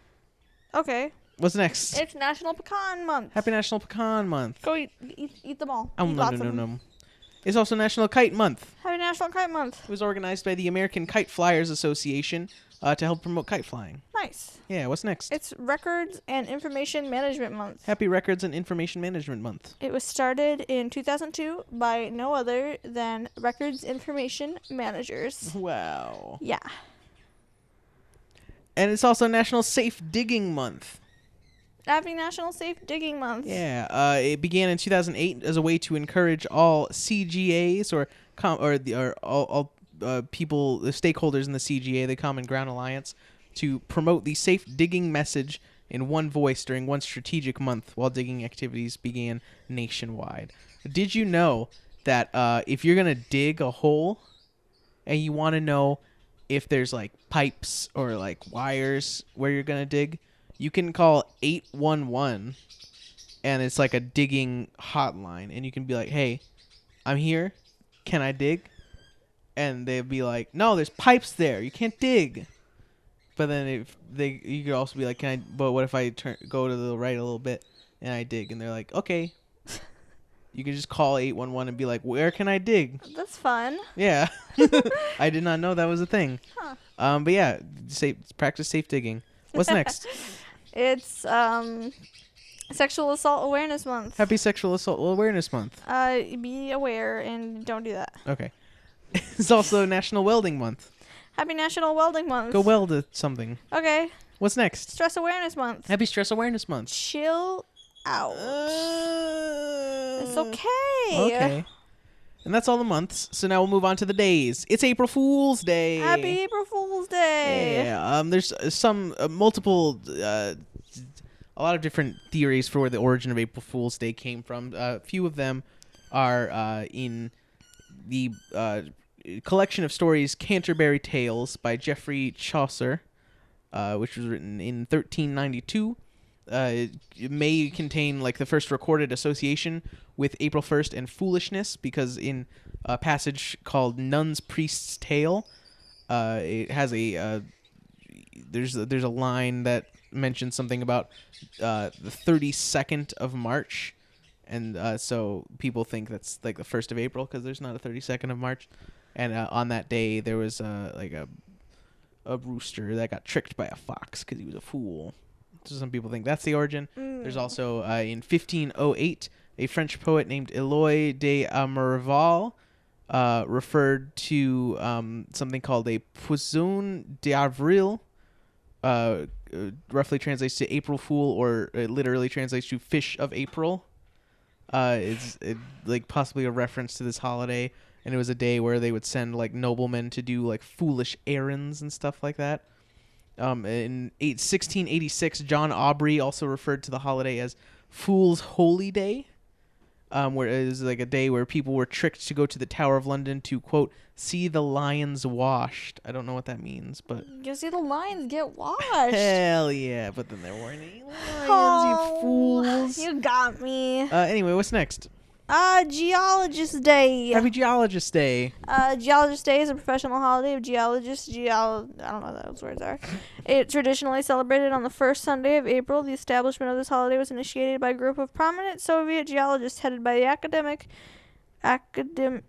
Okay. What's next? It's National Pecan Month. Happy National Pecan Month. Go eat them all. Oh, Eat no, lots no, of no, them. no. It's also National Kite Month. Happy National Kite Month. It was organized by the American Kite Flyers Association to help promote kite flying. Nice. Yeah, what's next? It's Records and Information Management Month. Happy Records and Information Management Month. It was started in 2002 by no other than Records Information Managers. Wow. Yeah. And it's also National Safe Digging Month. Happy National Safe Digging Month. Yeah, it began in 2008 as a way to encourage all CGAs or all people, the stakeholders in the CGA, the Common Ground Alliance, to promote the safe digging message in one voice during one strategic month while digging activities began nationwide. Did you know that if you're going to dig a hole and you want to know if there's like pipes or like wires where you're going to dig, you can call 811 and it's like a digging hotline, and you can be like, hey, I'm here. Can I dig? And they'd be like, no, there's pipes there. You can't dig. But then you could also be like, can I? But what if I go to the right a little bit and I dig? And they're like, okay. You can just call 811 and be like, where can I dig? That's fun. Yeah. I did not know that was a thing. Huh. But yeah, practice safe digging. What's next? It's Sexual Assault Awareness Month. Happy Sexual Assault Awareness Month. Be aware and don't do that. Okay. It's also National Welding Month. Happy National Welding Month. Go weld something. Okay. What's next? Stress Awareness Month. Happy Stress Awareness Month. Chill out. It's okay. Okay. And that's all the months. So now we'll move on to the days. It's April Fool's Day. Happy April Fool's Day. Yeah. There's some multiple, a lot of different theories for where the origin of April Fool's Day came from. A few of them are in the collection of stories Canterbury Tales by Geoffrey Chaucer, which was written in 1392. It may contain like the first recorded association with April 1st and foolishness, because in a passage called Nun's Priest's Tale, it has there's a line that mentions something about the 32nd of March, and so people think that's like the 1st of April because there's not a 32nd of March, and on that day there was like a rooster that got tricked by a fox because he was a fool. So some people think that's the origin. There's also in 1508 a French poet named Eloy de Amerval referred to something called a Poisson d'Avril, roughly translates to April Fool, or it literally translates to Fish of April. It's like possibly a reference to this holiday, and it was a day where they would send like noblemen to do like foolish errands and stuff like that. In 1686, John Aubrey also referred to the holiday as Fool's Holy Day, where it was like a day where people were tricked to go to the Tower of London to, quote, see the lions washed. I don't know what that means, but... You see the lions get washed. Hell yeah, but then there weren't any lions, you fools. You got me. Anyway, what's next? Geologist Day. Happy Geologist Day. Geologist Day is a professional holiday of geologists. I don't know what those words are. It's traditionally celebrated on the first Sunday of April. The establishment of this holiday was initiated by a group of prominent Soviet geologists headed by the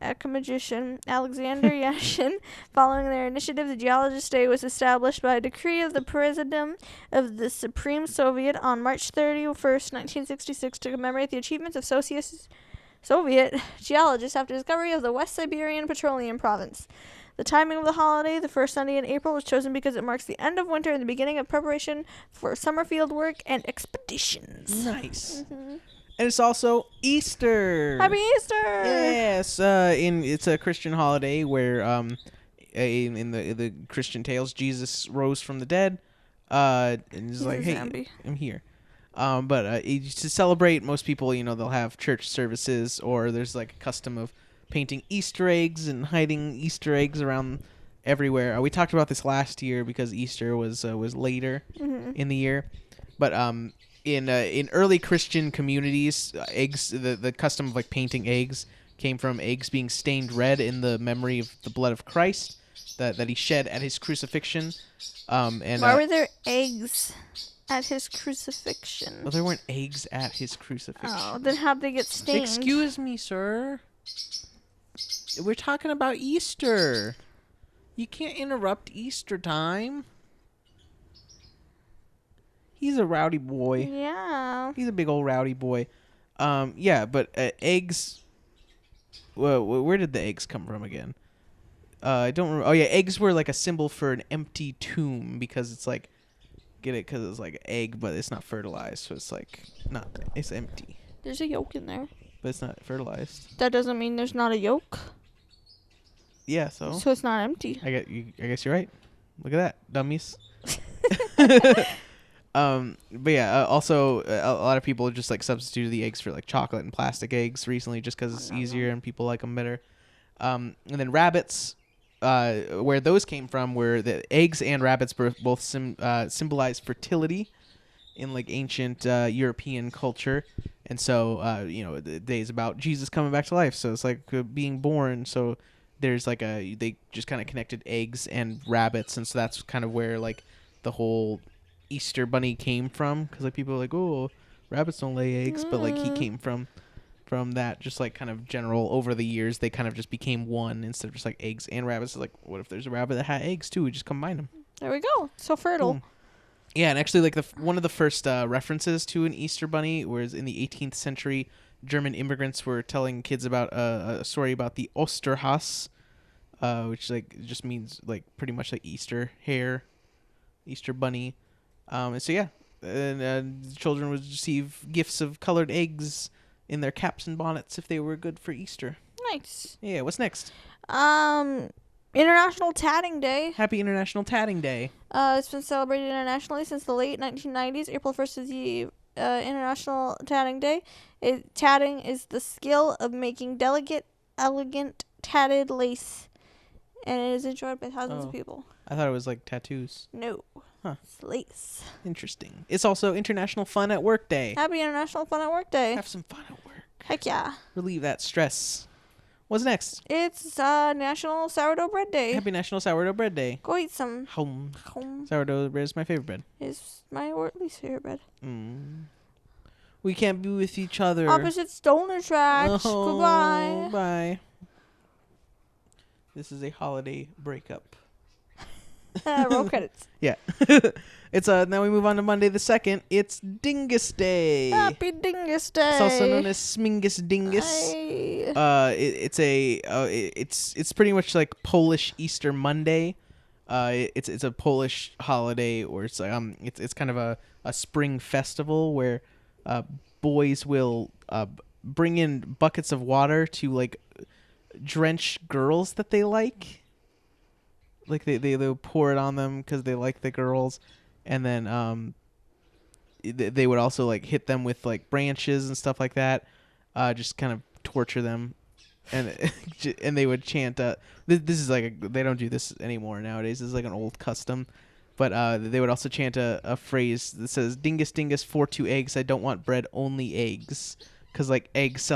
academician Alexander Yashin. Following their initiative, the Geologist Day was established by a decree of the President of the Supreme Soviet on March 31st, 1966, to commemorate the achievements of Soviet geologists after discovery of the West Siberian Petroleum Province. The timing of the holiday, the first Sunday in April, was chosen because it marks the end of winter and the beginning of preparation for summer field work and expeditions. Nice. Mm-hmm. And it's also Easter. Happy Easter! Yes, it's a Christian holiday where in the Christian tales, Jesus rose from the dead, and he's like, "Hey, zombie. I'm here." But to celebrate, most people, they'll have church services, or there's like a custom of painting Easter eggs and hiding Easter eggs around everywhere. We talked about this last year because Easter was later in the year, but in early Christian communities, eggs, the custom of like painting eggs came from eggs being stained red in the memory of the blood of Christ that he shed at his crucifixion. And why were there eggs at his crucifixion? Well, there weren't eggs at his crucifixion. Oh, then how'd they get stained? Excuse me, sir. We're talking about Easter. You can't interrupt Easter time. He's a rowdy boy. Yeah. He's a big old rowdy boy. Yeah, but eggs... Well, where did the eggs come from again? I don't remember. Oh, yeah, eggs were like a symbol for an empty tomb because it's like... Get it? Because it's like an egg, but it's not fertilized, so it's like... It's empty. There's a yolk in there. But it's not fertilized. That doesn't mean there's not a yolk. Yeah, so... So it's not empty. I guess you're right. Look at that, dummies. But yeah, also a lot of people just like substituted the eggs for like chocolate and plastic eggs recently, just because it's easier and people like them better. And then rabbits, where those came from, were the eggs and rabbits both symbolize fertility in like ancient European culture, and so the day is about Jesus coming back to life, so it's like being born. So there's like they just kind of connected eggs and rabbits, and so that's kind of where like the whole Easter bunny came from, because like people are like, oh, rabbits don't lay eggs, but like he came from that, just like kind of general. Over the years they kind of just became one instead of just like eggs and rabbits. So like, what if there's a rabbit that had eggs too? We just combine them. There we go. So fertile. Yeah, and actually, like one of the first references to an Easter bunny was in the 18th century. German immigrants were telling kids about a story about the Osterhase, which like just means like pretty much like Easter hare, Easter bunny. And so yeah, and children would receive gifts of colored eggs in their caps and bonnets if they were good for Easter. Nice. Yeah, what's next? International Tatting Day. Happy International Tatting Day. It's been celebrated internationally since the late 1990s. April 1st is the International Tatting Day. Tatting is the skill of making delicate, elegant, tatted lace, and it is enjoyed by thousands of people. I thought it was like tattoos. No. Huh. It's lace. Interesting. It's also International Fun at Work Day. Happy International Fun at Work Day. Have some fun at work. Heck yeah. Relieve that stress. What's next? It's National Sourdough Bread Day. Happy National Sourdough Bread Day. Go eat some. Home. Home Sourdough bread is my favorite bread. is my least favorite bread. We can't be with each other. Opposites don't attract. Goodbye. Bye. This is a holiday breakup. Roll credits. Yeah. It's now we move on to Monday the 2nd. It's Dingus Day. Happy Dingus Day. It's also known as Smingus Dingus. It's pretty much like Polish Easter Monday. It's a Polish holiday where it's it's kind of a spring festival where boys will bring in buckets of water to like drench girls that they like. Like they'll pour it on them because they like the girls, and then they would also like hit them with like branches and stuff like that, just kind of torture them, and and they would chant. This is like they don't do this anymore nowadays. This is like an old custom, but they would also chant a phrase that says "Dingus Dingus 4-2 eggs. I don't want bread, only eggs," because like eggs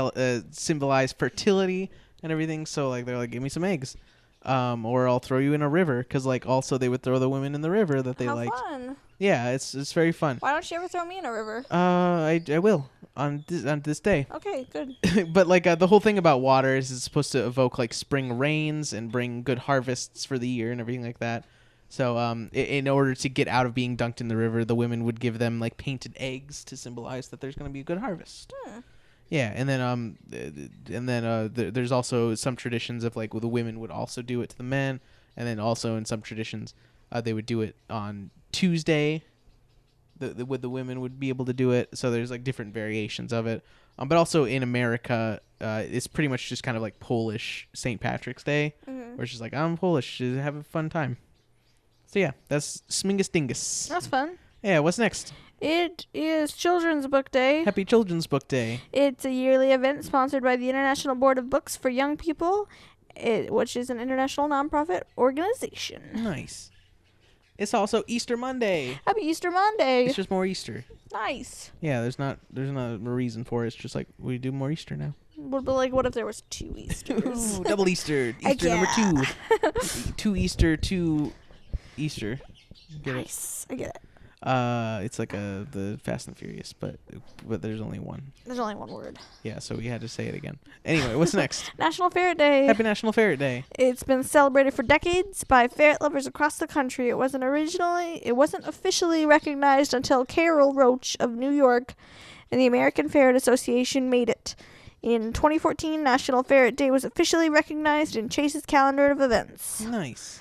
symbolize fertility and everything. So like they're like, give me some eggs. Or I'll throw you in a river, because like also they would throw the women in the river that they liked. How fun. Yeah, it's very fun. Why don't you ever throw me in a river? I will on this day. Okay, good. But like the whole thing about water is it's supposed to evoke like spring rains and bring good harvests for the year and everything like that. So in order to get out of being dunked in the river, the women would give them like painted eggs to symbolize that there's going to be a good harvest. Yeah, and then there's also some traditions of like the women would also do it to the men, and then also in some traditions they would do it on Tuesday. The women would be able to do it. So there's like different variations of it. But also in America, it's pretty much just kind of like Polish St. Patrick's Day, where it's just like, I'm Polish, have a fun time. So yeah, that's Smingus Dingus. That's fun. Yeah, what's next? It is Children's Book Day. Happy Children's Book Day. It's a yearly event sponsored by the International Board of Books for Young People, which is an international nonprofit organization. Nice. It's also Easter Monday. Happy Easter Monday. It's just more Easter. Nice. Yeah, there's not a reason for it. It's just like we do more Easter now. What if there was 2 Easters? Ooh, double Easter. Easter number 2. 2 Easter, 2 Easter. Get nice. I get it. It's like the Fast and Furious, but there's only one. There's only one word. Yeah, so we had to say it again. Anyway, what's next? National Ferret Day. Happy National Ferret Day. It's been celebrated for decades by ferret lovers across the country. It wasn't officially recognized until Carol Roach of New York and the American Ferret Association made it. In 2014, National Ferret Day was officially recognized in Chase's calendar of events. Nice.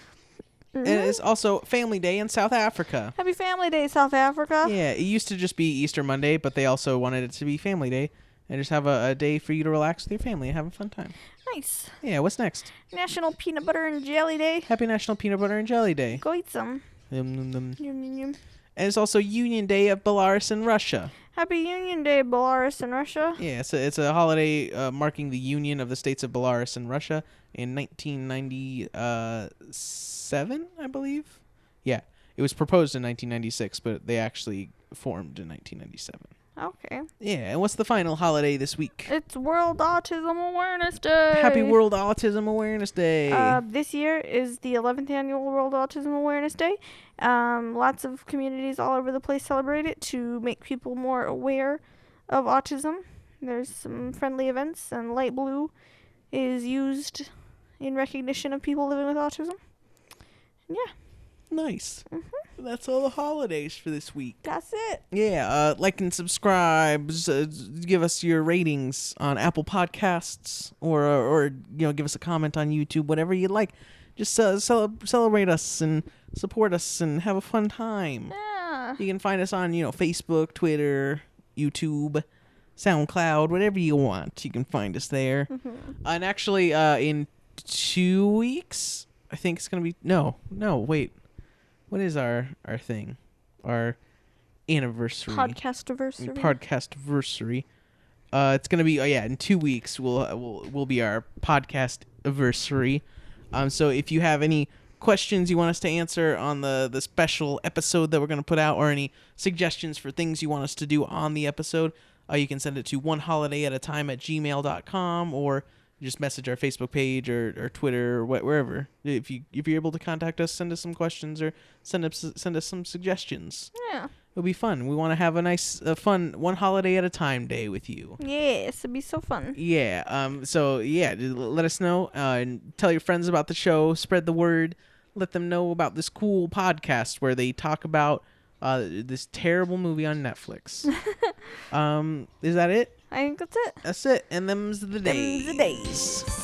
And it's also Family Day in South Africa. Happy Family Day, South Africa. Yeah, it used to just be Easter Monday, but they also wanted it to be Family Day and just have a day for you to relax with your family and have a fun time. Nice. Yeah, what's next? National Peanut Butter and Jelly Day. Happy National Peanut Butter and Jelly Day. Go eat some. Yum, yum, yum. Yum, yum, yum. And it's also Union Day of Belarus and Russia. Happy Union Day, Belarus and Russia. Yeah, it's a holiday marking the union of the states of Belarus and Russia in 1997, I believe. Yeah, it was proposed in 1996, but they actually formed in 1997. Okay. Yeah, and what's the final holiday this week? It's World Autism Awareness Day. Happy World Autism Awareness Day. This year is the 11th annual World Autism Awareness Day. Lots of communities all over the place celebrate it to make people more aware of autism. There's some friendly events, and light blue is used in recognition of people living with autism. Yeah. Nice. That's all the holidays for this week. That's it. Yeah, like and subscribe. Give us your ratings on Apple Podcasts, or give us a comment on YouTube, whatever you like. Just celebrate us and support us and have a fun time. Yeah. You can find us on Facebook, Twitter, YouTube, SoundCloud, whatever you want. You can find us there. And actually, in 2 weeks, I think it's gonna be no, wait. What is our thing? Our anniversary. Podcast-versary. It's gonna be in 2 weeks. Will be our podcast anniversary. So if you have any questions you want us to answer on the special episode that we're gonna put out, or any suggestions for things you want us to do on the episode, you can send it to oneholidayatatime@gmail.com, or just message our Facebook page or Twitter or wherever. If you're able to contact us, send us some questions or send us some suggestions. Yeah. It'll be fun. We want to have a fun one holiday at a time day with you. Yes, it'd be so fun. Yeah. So yeah, let us know and tell your friends about the show. Spread the word. Let them know about this cool podcast where they talk about this terrible movie on Netflix. Is that it? I think that's it. That's it. And them's the days.